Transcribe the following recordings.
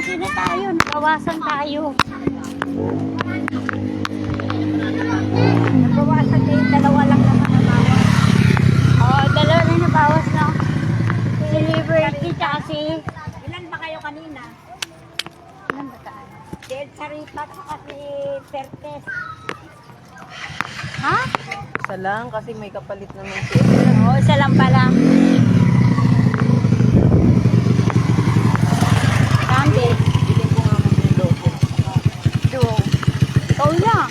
20 na tayo. Nabawasan tayo. Nabawasan tayo. Dalawa lang naman nabawas. Oo, dalawa na nabawas, no? Si Liberty, tsaka si... Ilan ba kayo kanina? Ilan ba tayo? Si El Charita at si Pertes. Ha? Isa lang kasi may kapalit naman siya. Oo, isa lang pala. Kandi. Bilhin ko nga ng loko. Do. Ikaw lang.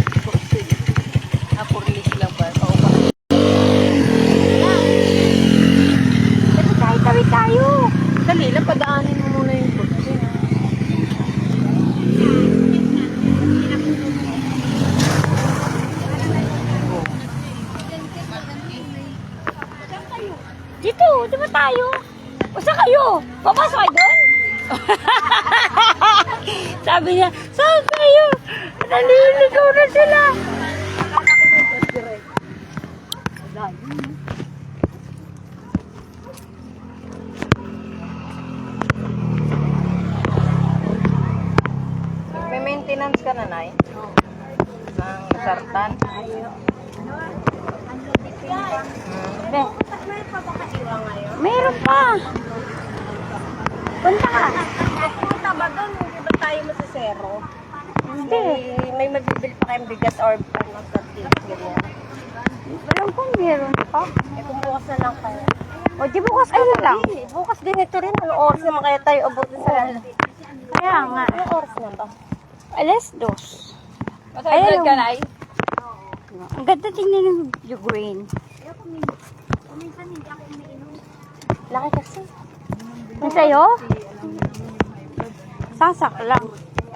Napurlis lang ba? Paupa. Tawid tayo. Dali lang, padaanin mo muna yung kotse. Dito, di ba tayo? O saan kayo? Papasok kayo doon? Sabi niya, saan kayo? Naliligaw na sila. May maintenance ka na, Nay? Ng sartan? Be, Meron pa ba kaiwa ngayon? meron pa. Punta ka. Punta ba doon? Hindi ba tayo masasero? Hindi. May magbibili pa kayong bigas or ano sa ganyan. Alam ko meron pa. Eh kung bukas na lang kayo. O di bukas kayo lang. Eh, bukas din ito rin. Anong oras naman kaya tayo abutin sa... Kaya nga. Anong oras na ba? Alas 2. Masaya ka na Ang ganda tingnan ng yung green. Laki kasi. Yung sa'yo? Sasak lang.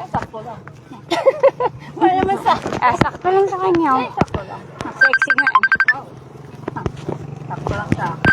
Sakto lang. Wala naman sa... Sakto lang sa kanya. Sakto lang. Sexy nga. Sakto lang sa akin.